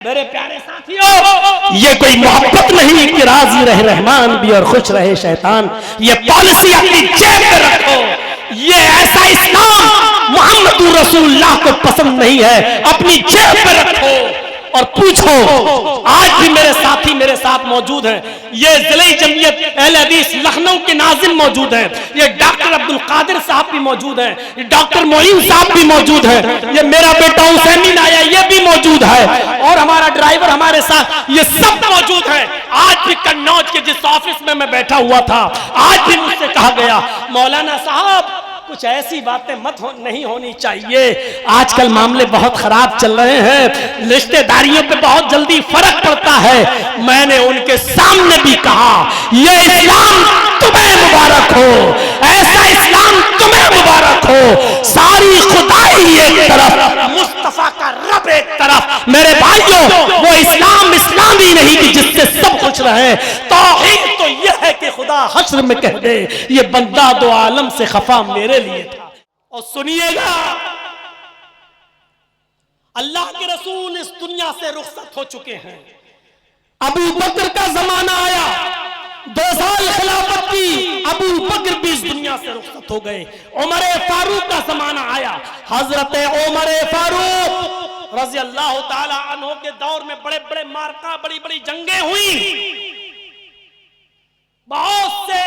मेरे प्यारे साथियों, ये कोई मोहब्बत नहीं कि राजी रहे रहमान भी और खुश रहे शैतान। ये पॉलिसी अपनी जेब में रखो। ये ऐसा इस्लाम मोहम्मद रसूलुल्लाह को पसंद नहीं है, अपनी जेब में रखो और पूछो। आज भी मेरे साथी मेरे साथ मौजूद हैं। ये जिले जमीयत अहले हदीस लखनऊ के नाज़िम मौजूद हैं। ये डॉक्टर अब्दुल कादिर साहब भी मौजूद हैं। ये डॉक्टर मोइन साहब भी मौजूद हैं। ये मेरा बेटा हुसैन आया, ये भी मौजूद है। और हमारा ड्राइवर हमारे साथ, ये सब मौजूद है। आज भी कन्नौज के जिस ऑफिस में मैं बैठा हुआ था, आज भी मुझसे कहा गया, मौलाना साहब कुछ ऐसी बातें नहीं होनी चाहिए। आजकल मामले बहुत खराब चल रहे हैं, रिश्तेदारियों पे बहुत जल्दी फर्क पड़ता है। मैंने उनके सामने भी कहा, ये इस्लाम तुम्हें मुबारक हो, ऐसा इस्लाम तुम्हें मुबारक हो। सारी खुदाई एक तरफ, मुस्तफा का रब एक तरफ। मेरे भाइयों, वो इस्लाम इस्लामी नहीं कि जिससे सब कुछ रहे। तौहीद तो यह है कि खुदा हश्र में कह दे, ये बंदा दो आलम से खफा मेरे लिए था। और सुनिएगा, अल्लाह के रसूल इस दुनिया से रुखसत हो चुके हैं। अबू बकर का जमाना आया, 2 साल खिलाफत की, अबू बकर भी इस दुनिया से रुखसत हो गए। उमर फारूक का जमाना आया, हजरत उमर फारूक रजी अल्लाह ताला अन्हु के दौर में बड़े बड़े मार्का, बड़ी बड़ी जंगें हुई, बहुत से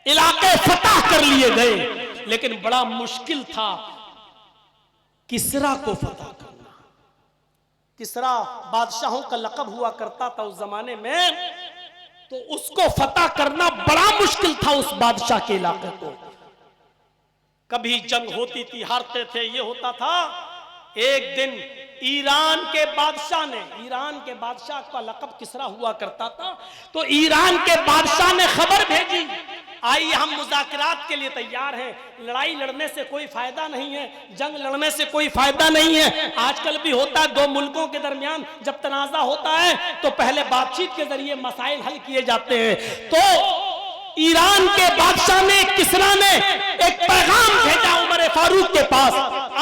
इलाके फतह कर लिए गए। लेकिन बड़ा मुश्किल था किसरा को फतह करना। किसरा बादशाहों का लक़ब हुआ करता था उस जमाने में, तो उसको फतह करना बड़ा मुश्किल था उस बादशाह के इलाके को। कभी जंग होती थी, हारते थे, ये होता था। एक दिन ईरान के बादशाह का लक़ब किसरा हुआ करता था, तो ईरान के बादशाह ने खबर भेजी, आइए हम मुज़ाकरात के लिए तैयार हैं। लड़ाई लड़ने से कोई फायदा नहीं है, जंग लड़ने से कोई फायदा नहीं है। आजकल भी होता है, 2 मुल्कों के दरमियान जब तनाज़ा होता है तो पहले बातचीत के जरिए मसाइल हल किए जाते हैं। तो ईरान के बादशाह ने, किसरा ने एक पैगाम भेजा उमर फारूक के पास,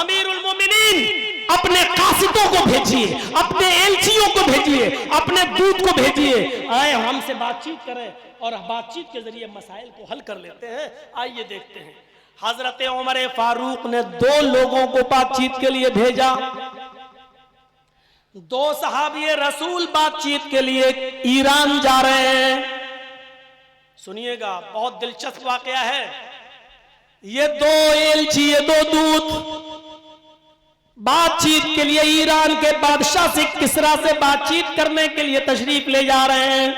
अमीरुल मोमिनीन अपने कासिदों को भेजिए, अपने एलचियों को भेजिए, अपने दूत को भेजिए, आए हमसे बातचीत करें और बातचीत के जरिए मसाइल को हल कर लेते हैं। आइए देखते हैं। हजरत उमर फारूक ने 2 लोगों को बातचीत के लिए भेजा। 2 सहाबी रसूल बातचीत के लिए ईरान जा रहे हैं। सुनिएगा, बहुत दिलचस्प वाकया है। ये 2 एलची, ये 2 दूत बातचीत के लिए ईरान के बादशाह से, किसरा से बातचीत करने के लिए तशरीफ ले जा रहे हैं।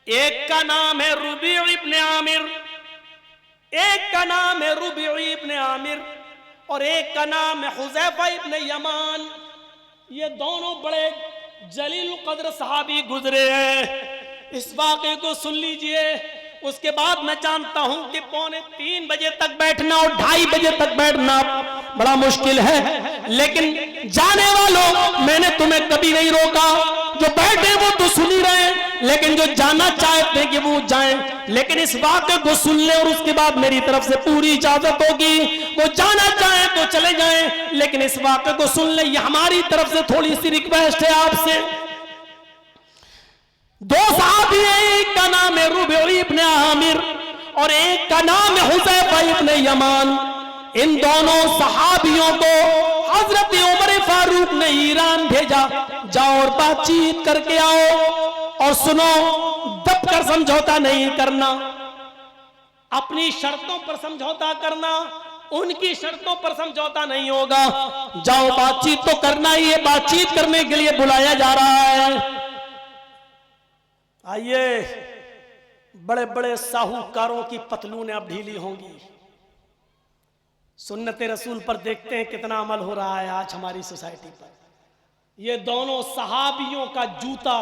एक का नाम है रुबी इब्न आमिर, एक का नाम है रुबी इब्न आमिर और एक का नाम है हुज़ैफा इब्न यमान। ये दोनों बड़े जलील कद्र सहाबी गुजरे हैं। इस वाक़े को सुन लीजिए। उसके बाद मैं जानता हूं कि 2:45 बजे तक बैठना और 2:30 बजे तक बैठना बड़ा मुश्किल है, लेकिन जाने वालों, मैंने तुम्हें कभी नहीं रोका। जो बैठे वो तो सुन ही रहे, लेकिन जो जाना चाहते हैं कि वो जाएं। लेकिन इस वाक़े को सुन ले और उसके बाद मेरी तरफ से पूरी इजाजत होगी। वो जाना चाहे तो चले जाएं, लेकिन इस वाक़े को सुन ले, ये हमारी तरफ से थोड़ी सी रिक्वेस्ट है आपसे। 2 सहाबी हैं, एक का नाम है रुबी इब्न आमिर और एक का नाम है हुज़ैफा इब्न यमान। इन दोनों सहाबियों को हजरत उमर फारूक ने ईरान भेजा, जाओ और बातचीत करके आओ। और सुनो, दब कर समझौता नहीं करना, अपनी शर्तों पर समझौता करना, उनकी शर्तों पर समझौता नहीं होगा। जाओ, बातचीत तो करना ही है, बातचीत करने के लिए बुलाया जा रहा है। आइए, बड़े बड़े साहूकारों की पतलूनें अब ढीली होंगी। सुन्नत रसूल पर देखते हैं कितना अमल हो रहा है आज हमारी सोसाइटी पर। ये दोनों सहाबियों का जूता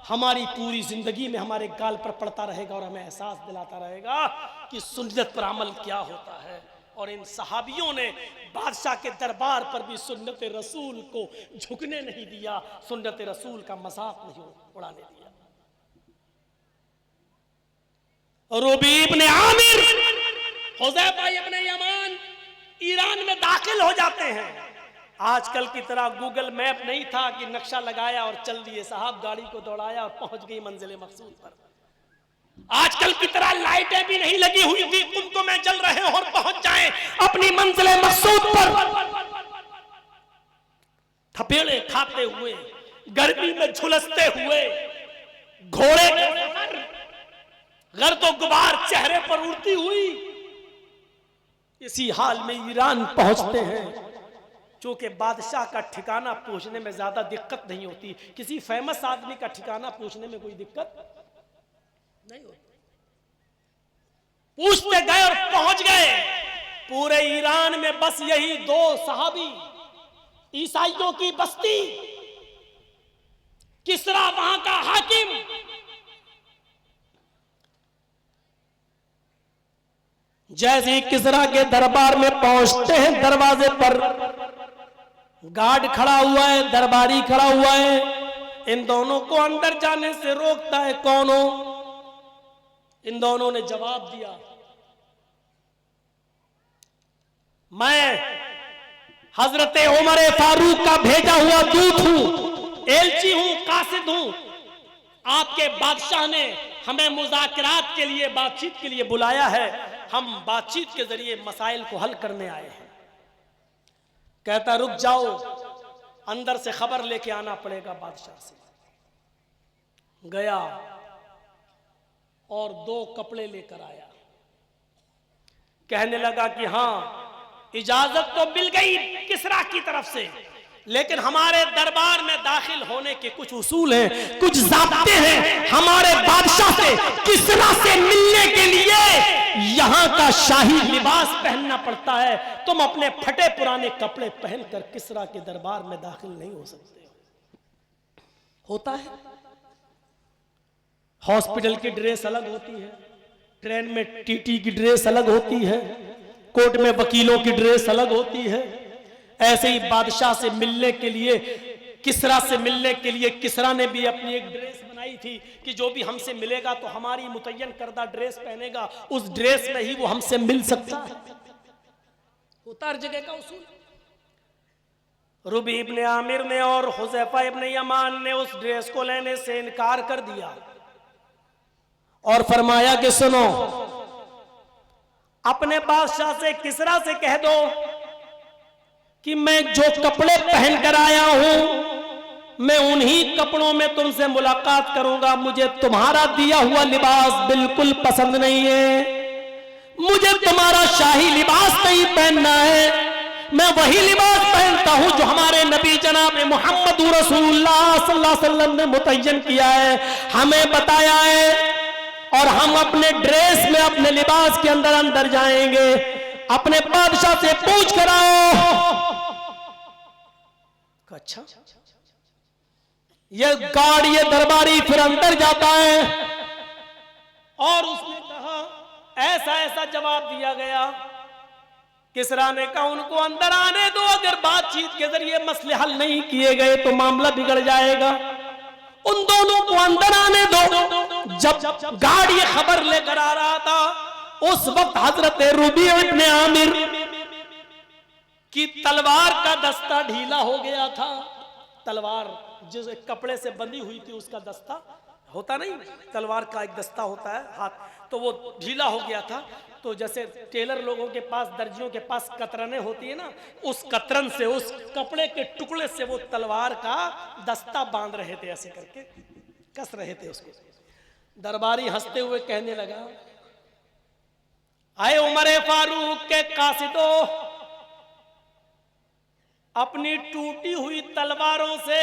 हमारी पूरी जिंदगी में हमारे गाल पर पड़ता रहेगा और हमें एहसास दिलाता रहेगा कि सुन्नत पर अमल क्या होता है। और इन सहाबियों ने बादशाह के दरबार पर भी सुन्नत रसूल को झुकने नहीं दिया, सुन्नत रसूल का मजाक नहीं उड़ाने दिया। रुबी इब्न आमिर, हुज़ैफा इब्न यमान ईरान में दाखिल हो जाते हैं। आजकल की तरह गूगल मैप नहीं था कि नक्शा लगाया और चल दिए साहब, गाड़ी को दौड़ाया और पहुंच गई मंजिल मकसूद पर। आजकल की तरह लाइटें भी नहीं लगी हुई थी कुंतों में जल रहे और पहुंच जाएं अपनी मंजिल मकसूद पर। थपेड़े खाते हुए, गर्मी में झुलसते हुए, घोड़े गर्द गुबार चेहरे पर उड़ती हुई, इसी हाल में ईरान पहुंचते हैं। चूंकि बादशाह का ठिकाना पूछने में ज्यादा दिक्कत नहीं होती, किसी फेमस आदमी का ठिकाना पूछने में कोई दिक्कत नहीं होती। पूछते गए और पहुंच गए। पूरे ईरान में बस यही 2 सहाबी, ईसाइयों की बस्ती, किसरा वहां का हाकिम। जैसे ही किसरा के दरबार में पहुंचते हैं, दरवाजे पर गार्ड खड़ा हुआ है, दरबारी खड़ा हुआ है। इन दोनों को अंदर जाने से रोकता है। कौन हो? इन दोनों ने जवाब दिया, मैं हजरत उमर फारूक का भेजा हुआ दूत हूं, एलची हूं, कासिद हूं। आपके बादशाह ने हमें मुज़ाकरात के लिए, बातचीत के लिए बुलाया है। हम बातचीत के जरिए मसाइल को हल करने आए हैं। कहता रुक जाओ, अंदर से खबर लेके आना पड़ेगा बादशाह से। गया और 2 कपड़े लेकर आया। कहने लगा कि हां, इजाजत तो मिल गई किसरा की तरफ से, लेकिन हमारे दरबार में दाखिल होने के कुछ उसूल हैं, कुछ ज़ाब्ते हैं। हमारे बादशाह से, किसरा से मिलने के लिए यहां का शाही लिबास पहनना पड़ता है। तुम अपने फटे पुराने कपड़े पहनकर किसरा के दरबार में दाखिल नहीं हो सकते। होता है, हॉस्पिटल की ड्रेस अलग होती है, ट्रेन में टीटी की ड्रेस अलग होती है, कोर्ट में वकीलों की ड्रेस अलग होती है। ऐसे ही बादशाह से मिलने के लिए, किसरा से मिलने के लिए किसरा ने भी अपनी एक ड्रेस बनाई थी कि जो भी हमसे मिलेगा तो हमारी मुतय्यन करदा ड्रेस पहनेगा, उस ड्रेस में ही वो हमसे मिल सकता है। होता हर जगह का उसूल। रुबी इब्ने आमिर ने और हुज़ैफा इब्ने यमान ने उस ड्रेस को लेने से इनकार कर दिया और फरमाया कि सुनो, अपने बादशाह से, किसरा से कह दो कि मैं जो कपड़े पहन कर आया हूं, मैं उन्हीं कपड़ों में तुमसे मुलाकात करूंगा। मुझे तुम्हारा दिया हुआ लिबास बिल्कुल पसंद नहीं है। मुझे तुम्हारा शाही लिबास नहीं पहनना है। मैं वही लिबास पहनता हूं जो हमारे नबी जनाब मोहम्मद रसूलुल्लाह सल्लल्लाहु अलैहि वसल्लम ने मुतय्यन किया है, हमें बताया है। और हम अपने ड्रेस में, अपने लिबास के अंदर अंदर जाएंगे। अपने बादशाह से पूछ कर आओ। अच्छा, ये गार्ड, ये दरबारी फिर अंदर जाता है और उसने कहा, ऐसा ऐसा जवाब दिया गया। किसरा ने कहा उनको अंदर आने दो, अगर बातचीत के जरिए मसले हल नहीं किए गए तो मामला बिगड़ जाएगा। उन दोनों को अंदर आने दो। जब गार्ड ये खबर लेकर आ रहा था, उस वक्त हजरत रुबी इब्ने आमिर की तलवार का दस्ता ढीला हो गया था। तलवार जिस कपड़े से बंधी हुई थी उसका दस्ता होता नहीं, तलवार का एक दस्ता होता है हाथ, तो वो ढीला हो गया था। तो जैसे टेलर लोगों के पास, दर्जियों के पास कतरने होती है ना, उस कतरन से, उस कपड़े के टुकड़े से वो तलवार का दस्ता बांध रहे थे, ऐसे करके कस रहे थे उसको। दरबारी हंसते हुए कहने लगा, आए उमर फारूक के कासिदो, अपनी टूटी हुई तलवारों से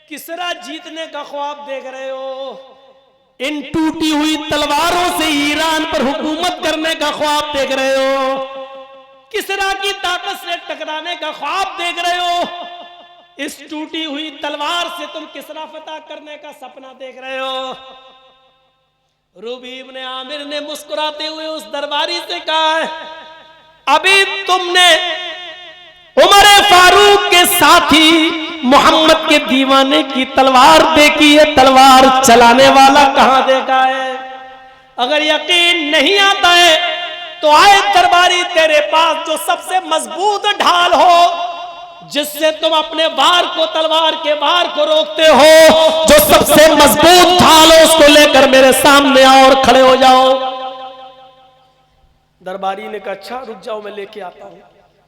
किसरा जीतने का ख्वाब देख रहे हो? इन टूटी हुई तलवारों से ईरान पर हुकूमत करने का ख्वाब देख रहे हो? किसरा की ताकत से टकराने का ख्वाब देख रहे हो? इस टूटी हुई तलवार से तुम किसरा फतह करने का सपना देख रहे हो? रुबी इब्ने आमिर ने मुस्कुराते हुए उस दरबारी से कहा, अभी तुमने उमर फारूक के साथी मोहम्मद के दीवाने की तलवार देखी है, तलवार चलाने वाला कहां देखा है? अगर यकीन नहीं आता है तो आए दरबारी तेरे पास जो सबसे मजबूत ढाल हो जिससे तुम अपने वार को, तलवार के वार को रोकते हो, जो सबसे मजबूत ढाल हो उसको लेकर मेरे सामने आओ और खड़े हो जाओ। दरबारी ने कहा अच्छा रुक जाओ, मैं लेके आता हूं।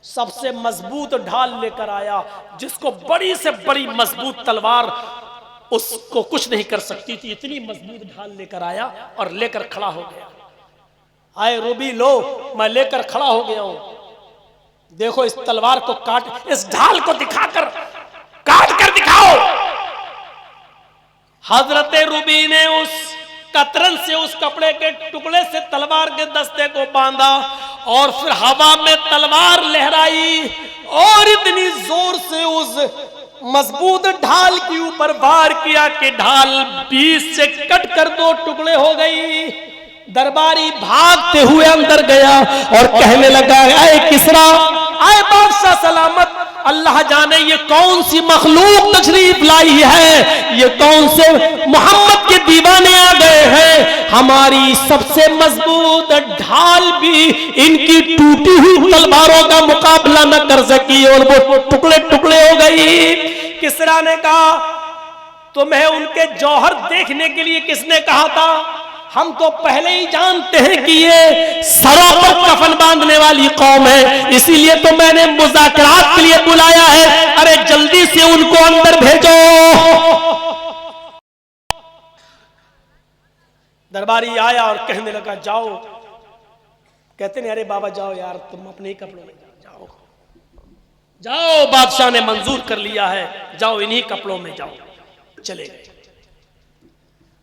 सबसे मजबूत ढाल लेकर आया, जिसको बड़ी से बड़ी मजबूत तलवार उसको कुछ नहीं कर सकती थी, इतनी मजबूत ढाल लेकर आया और लेकर खड़ा हो गया। आए रूबी लो, मैं लेकर खड़ा हो गया हूं, देखो इस तलवार को काट, इस ढाल को दिखाकर काट कर दिखाओ। हजरत रूबी ने उस कतरन से, उस कपड़े के टुकड़े से तलवार के दस्ते को बांधा और फिर हवा में तलवार लहराई और इतनी जोर से उस मजबूत ढाल के ऊपर वार किया कि ढाल बीच से कट कर दो टुकड़े हो गई। दरबारी भागते हुए अंदर गया और कहने लगा, आए किसरा, आए बादशाह सलामत, अल्लाह जाने ये कौन सी मखलूक तशरीफ लाई है, ये कौन से मोहम्मद के दीवाने आ गए हैं। हमारी सबसे मजबूत ढाल भी इनकी टूटी हुई तलवारों का मुकाबला न कर सकी और वो टुकड़े टुकड़े हो गई। किसरा ने कहा, तुम्हें उनके जौहर देखने के लिए किसने कहा था? हम तो पहले ही जानते हैं कि ये सरों पर कफन बांधने वाली कौम है, इसीलिए तो मैंने मुज़ाकरात के लिए बुलाया है। अरे जल्दी से उनको अंदर भेजो। दरबारी आया और कहने लगा जाओ। कहते नहीं अरे बाबा जाओ यार, तुम अपने ही कपड़ों में जाओ, जाओ बादशाह ने मंजूर कर लिया है, जाओ इन्हीं कपड़ों में जाओ। चले गए,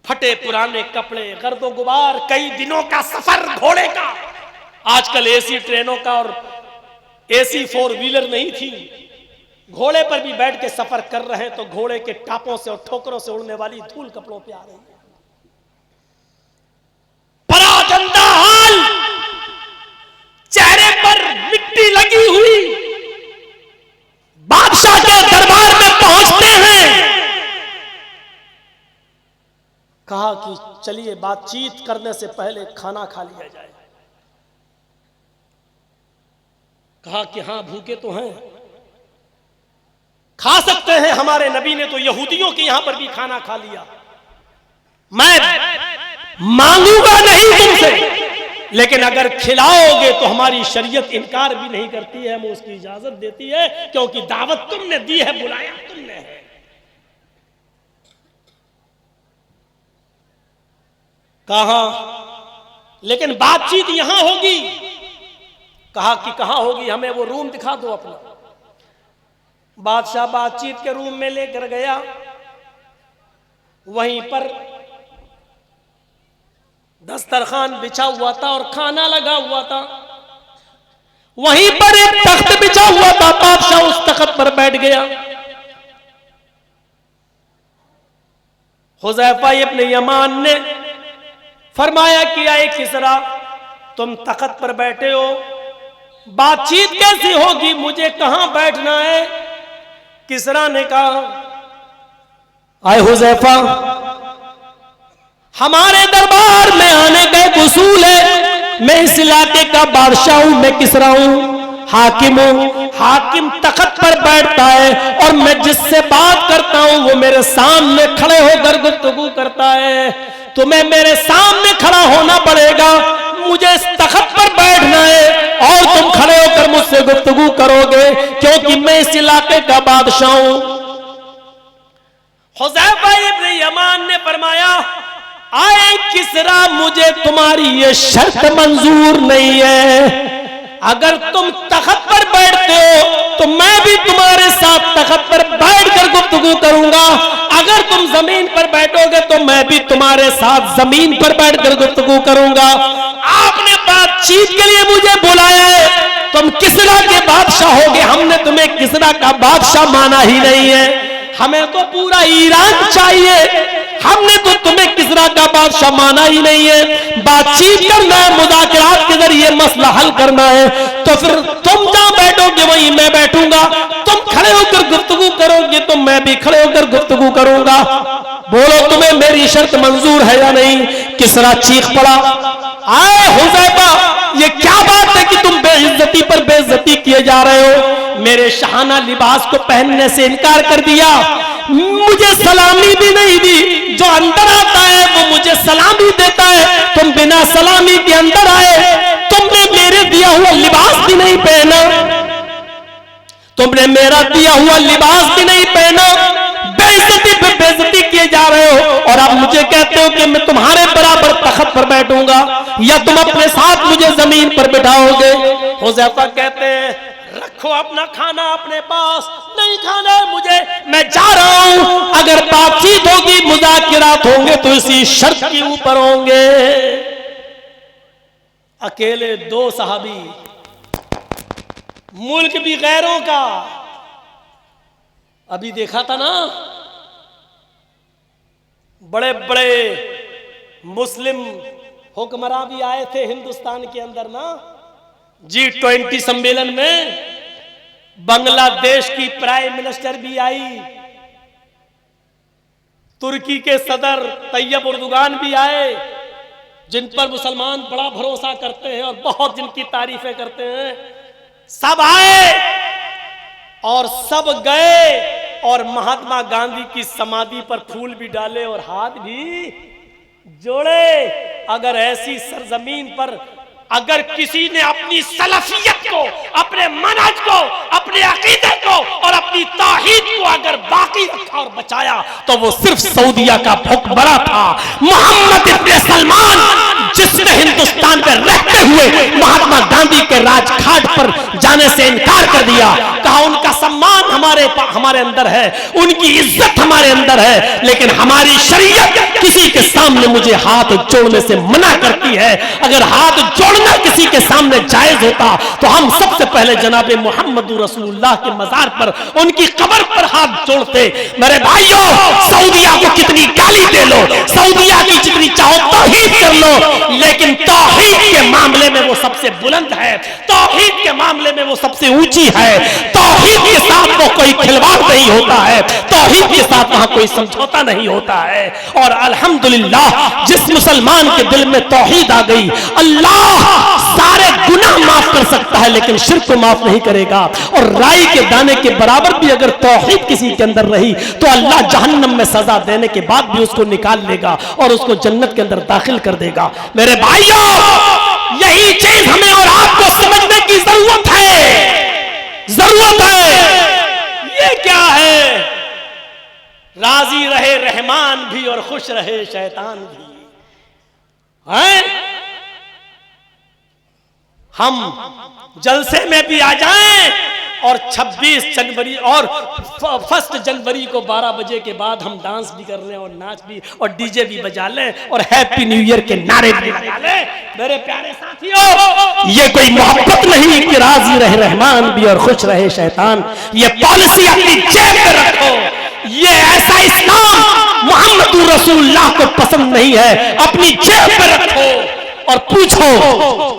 फटे पुराने कपड़े, गर्दो गुबार, कई दिनों का सफर घोड़े का। आजकल एसी ट्रेनों का और एसी 4 व्हीलर नहीं थी, घोड़े पर भी बैठ के सफर कर रहे हैं तो घोड़े के टापों से और ठोकरों से उड़ने वाली धूल कपड़ों पे आ रही है। परागंदा हाल, चेहरे पर मिट्टी लगी हुई, बादशाह के दरबार में पहुंचते हैं। कहा कि चलिए बातचीत करने से पहले खाना खा लिया जाए। कहा कि हाँ भूखे तो हैं, खा सकते हैं, हमारे नबी ने तो यहूदियों के यहां पर भी खाना खा लिया। मैं मांगूंगा नहीं तुमसे, लेकिन अगर खिलाओगे तो हमारी शरीयत इनकार भी नहीं करती है, हमें उसकी इजाजत देती है, क्योंकि दावत तुमने दी है, बुलाया तुमने है। कहा लेकिन बातचीत यहां होगी। कहा कि कहां होगी, हमें वो रूम दिखा दो अपना। बादशाह बातचीत के रूम में लेकर गया, वहीं पर दस्तरखान बिछा हुआ था और खाना लगा हुआ था। वहीं पर एक तख्त बिछा हुआ था, बादशाह उस तख्त पर बैठ गया। हुज़ैफा इब्न यमान ने फरमाया कि आए किसरा, तुम तख्त पर बैठे हो, बातचीत कैसी होगी, मुझे कहां बैठना है? किसरा ने कहा, आए हुज़ैफा, हमारे दरबार में आने का एक उसूल है, मैं इस इलाके का बादशाह हूं, मैं किसरा हूं, हाकिम हूं। हाकिम तख्त पर बैठता है और मैं जिससे बात करता हूं वो मेरे सामने खड़े होकर गुफ्तगू करता है। तुम्हें मेरे सामने खड़ा होना पड़ेगा, मुझे इस तख्त पर बैठना है और तुम खड़े होकर मुझसे गुफ्तगू करोगे, क्योंकि मैं इस इलाके का बादशाह हूं। हुज़ैफा इब्न यमान ने फरमाया, आए किसरा, मुझे तुम्हारी ये शर्त मंजूर नहीं है। अगर तुम तख्त पर बैठते हो तो मैं भी तुम्हारे साथ तख्त पर बैठकर गुफ्तगू करूंगा, अगर तुम जमीन पर बैठोगे तो मैं भी तुम्हारे साथ जमीन पर बैठकर गुफ्तगू करूंगा। आपने बातचीत के लिए मुझे बुलाया है, तुम किसरा के बादशाह होगे, हमने तुम्हें किसरा का बादशाह माना ही नहीं है, हमें तो पूरा ईरान चाहिए, हमने तो तुम्हें किसरा का बादशाह माना ही नहीं है। बातचीत करना है, मुज़ाकरात के जरिए मसला हल करना है, तो फिर तुम जहां बैठोगे वहीं मैं बैठूंगा, तुम खड़े होकर गुफ्तगू करोगे तो मैं भी खड़े होकर गुफ्तगू करूंगा। बोलो तुम्हें मेरी शर्त मंजूर है या नहीं? किसरा चीख पड़ा, आए हुज़ैफा, ये क्या बात है कि तुम बेइज्जती पर बेइज्जती किए जा रहे हो। मेरे शाहाना लिबास को पहनने से इनकार कर दिया, मुझे सलामी भी नहीं दी। जो अंदर आता है वो मुझे सलामी देता है, तुम बिना सलामी के अंदर आए। तुमने मेरे दिया हुआ लिबास भी नहीं पहना, तुमने मेरा दिया हुआ लिबास भी नहीं पहना, बेइज्जती पे बेइज्जती किए जा रहे हो। और आप मुझे कहते हो कि मैं तुम्हारे बराबर तख्त पर बैठूंगा या तुम अपने साथ मुझे जमीन पर बिठाओगे। हुज़ैफा कहते हैं रखो अपना खाना अपने पास, नहीं खाना है मुझे, मैं जा रहा हूं। अगर बातचीत होगी, मुज़ाकिरात होंगे तो इसी शर्त के ऊपर होंगे। अकेले दो सहाबी, मुल्क भी गैरों का। अभी देखा था ना, बड़े बड़े मुस्लिम हुक्मरान भी आए थे हिंदुस्तान के अंदर ना, G20 सम्मेलन में। बांग्लादेश की प्राइम मिनिस्टर भी आई, तुर्की के सदर तैयब उर्दुगान भी आए, जिन पर मुसलमान बड़ा भरोसा करते हैं और बहुत जिनकी तारीफें करते हैं। सब आए और सब गए और महात्मा गांधी की समाधि पर फूल भी डाले और हाथ भी जोड़े। अगर ऐसी सरजमीन पर अगर किसी ने अपनी सलफियत को, अपने मनहज को, अपने अकीदे को और अपनी तौहीद को अगर बाकी रखा और बचाया तो वो सिर्फ सऊदिया का हुक्मरान था, मोहम्मद इब्न सलमान, जिसने हिंदुस्तान में रहते हुए महात्मा गांधी के राजघाट पर जाने से इनकार कर दिया। कहा उनका सम्मान हमारे अंदर है, उनकी इज्जत हमारे अंदर है, लेकिन हमारी शरीयत किसी के सामने मुझे हाथ जोड़ने से मना करती है। अगर हाथ जोड़ना किसी के सामने जायज होता तो हम सबसे पहले जनाबे मोहम्मद रसूलुल्लाह के मजार पर, उनकी कब्र पर हाथ जोड़ते। मेरे भाइयों, सऊदिया को कितनी गाली दे लो, सऊदिया की जितनी चाहो तौहीद कर लो, लेकिन तौहीद के मामले में वो सबसे बुलंद है, तौहीद के मामले में वो सबसे ऊंची है। तौहीद के साथ वो कोई खिलवाड़ नहीं होता है, तौहीद के साथ वहां कोई समझौता नहीं होता है। और अल्हम्दुलिल्लाह जिस मुसलमान के दिल में तौहीद आ गई, अल्लाह सारे गुनाह माफ कर सकता है लेकिन शिर्क को माफ नहीं करेगा। और राई के दाने के बराबर भी अगर तौहीद किसी के अंदर रही तो अल्लाह जहन्नम में सजा देने के बाद भी उसको निकाल लेगा और उसको जन्नत के अंदर दाखिल कर देगा। मेरे भाइयों, यही चीज हमें और आपको समझने की जरूरत है, जरूरत है। ये क्या है? राजी रहे रहमान भी और खुश रहे शैतान भी। हैं? हम जलसे में भी आ जाएं और 26 जनवरी और 1 जनवरी को 12 बजे के बाद हम डांस भी कर लें और नाच भी और डीजे भी बजा लें और हैप्पी न्यू ईयर के नारे भी लगा लें। मेरे प्यारे साथियों, ये कोई मोहब्बत नहीं कि राजी रहे रहमान भी और खुश रहे शैतान। ये पॉलिसी अपनी जेब में रखो। ये ऐसा इस्लाम मोहम्मद रसूलुल्लाह को पसंद नहीं है, अपनी जेब में रखो। और पूछो,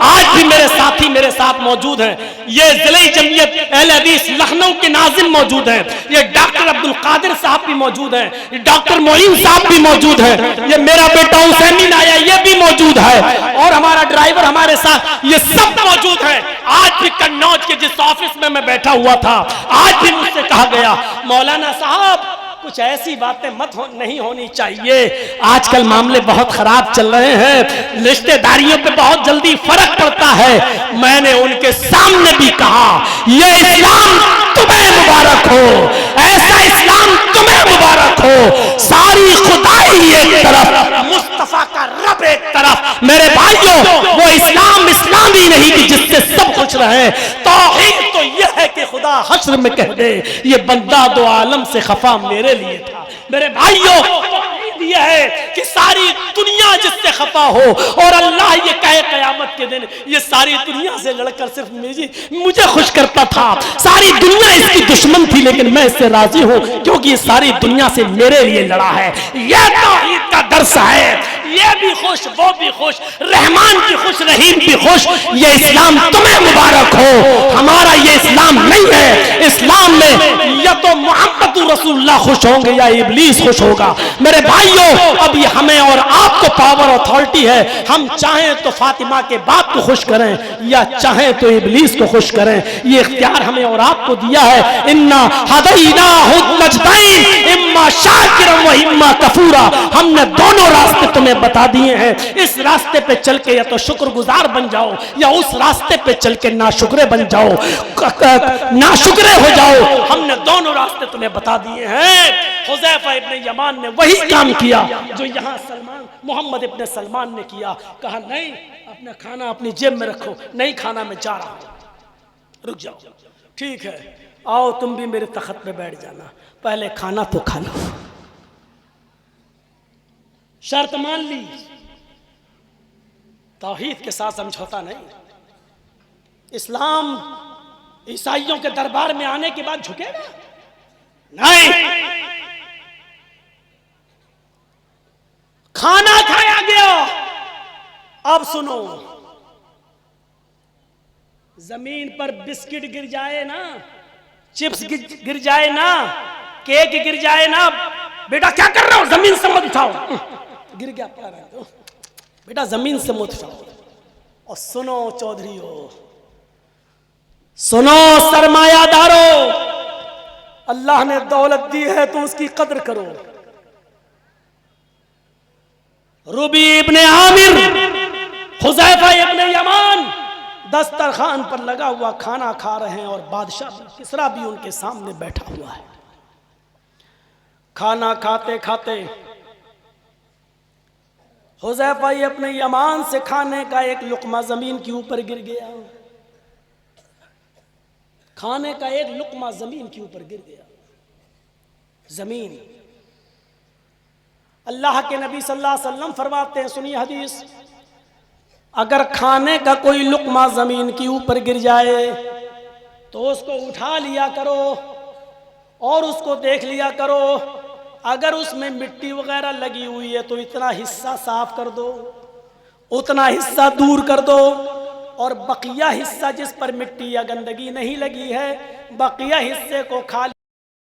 आज भी मेरे साथी मेरे साथ मौजूद हैं, ये जिले जमीयत अहले हदीस लखनऊ के नाजिम मौजूद हैं, ये डॉक्टर अब्दुल कादिर साहब भी मौजूद हैं, ये डॉक्टर मोइन साहब भी मौजूद हैं, ये मेरा बेटा हुसैन आया ये भी मौजूद है, और हमारा ड्राइवर हमारे साथ, ये सब मौजूद हैं। आज भी कन्नौज के जिस ऑफिस में मैं बैठा हुआ था, आज भी मुझसे कहा गया, मौलाना साहब कुछ ऐसी बातें नहीं होनी चाहिए, आजकल मामले बहुत खराब चल रहे हैं, रिश्तेदारियों पे बहुत जल्दी फर्क पड़ता है। मैंने उनके सामने भी कहा, ये इस्लाम तुम्हें मुबारक हो, ऐसा इस्लाम तुम्हें मुबारक हो। सारी खुदाई एक तरफ, मुस्तफा का रब एक तरफ। मेरे भाइयों, वो इस्लाम इस्लामी नहीं कि जिससे सब कुछ रहे। तौहीद तो यह है कि खुदा हश्र में कह दे, ये बंदा दो आलम से खफा मेरे लिए था। मेरे भाइयों, यह है कि सारी दुनिया जिससे खफा हो और अल्लाह ये कहे कयामत के दिन ये सारी दुनिया से लड़कर सिर्फ मुझे खुश करता था। सारी दुनिया इसकी दुश्मन थी लेकिन मैं इससे राजी हूं क्योंकि ये सारी दुनिया से मेरे लिए लड़ा है। यह तौहीद का दर्स है, ये भी खुश, वो भी खुश, रहमान भी खुश, रहीम भी खुश। ये इस्लाम तुम्हें मुबारक हो, हमारा ये इस्लाम नहीं है। इस्लाम में या तो मोहम्मद रसूलुल्लाह खुश होंगे या इब्लीस खुश होगा। मेरे भाइयों, अब ये हमें और आपको पावर अथॉरिटी है। हम चाहें तो फातिमा के बाप को खुश करें या चाहें तो इब्लीस को खुश करें। ये इख्तियार हमें और आपको दिया है। इन्ना हदैनाहु नजदैन इम्मा शाकिरन व इम्मा कफूरा। हमने दोनों रास्ते तुम्हें बता दिए हैं। इस रास्ते पे चल के या तो शुक्रगुजार बन जाओ या उस रास्ते पे चल के नाशुक्रे बन जाओ, नाशुक्रे हो जाओ। हमने दोनों रास्ते तुम्हें बता दिए हैं। हुज़ैफा इब्ने यमान ने वही काम किया जो यहाँ मोहम्मद इब्ने सलमान ने किया। कहा नहीं, अपना खाना अपनी जेब में रखो, नहीं खाना मैं जा रहा हूं, रुक जाओ। ठीक है, आओ तुम भी मेरे तख्त पे बैठ जाना, पहले खाना तो खा लो। शर्त मान ली, तौहीद के साथ समझौता नहीं। इस्लाम ईसाइयों के दरबार में आने के बाद झुकेगा नहीं। खाना खाया गया, अब सुनो, जमीन पर बिस्किट गिर जाए ना, चिप्स गिर जाए ना, केक गिर जाए ना, बेटा क्या कर रहे हो, जमीन से मत उठाओ। गिर गया, पड़ा रहे हो बेटा, जमीन से मत उठाओ। और सुनो चौधरीओ, सुनो सरमायादारों, अल्लाह ने दौलत दी है तो उसकी कदर करो। रुबी इब्ने आमिर, हुज़ैफा इब्ने यमान दस्तरखान पर लगा हुआ खाना खा रहे हैं और बादशाह किसरा भी उनके सामने बैठा हुआ है। खाना खाते खाते हुज़ैफा इब्ने यमान से खाने का एक लुक़मा जमीन के ऊपर गिर गया। खाने का एक लुक़मा जमीन के ऊपर गिर गया। जमीन, अल्लाह के नबी सल्लल्लाहु अलैहि वसल्लम फरमाते हैं, सुनिए हदीस, अगर खाने का कोई लुक़मा जमीन के ऊपर गिर जाए तो उसको उठा लिया करो और उसको देख लिया करो। अगर उसमें मिट्टी वगैरह लगी हुई है तो इतना हिस्सा साफ कर दो, उतना हिस्सा दूर कर दो, और बकिया हिस्सा जिस पर मिट्टी या गंदगी नहीं लगी है, बकिया हिस्से को खा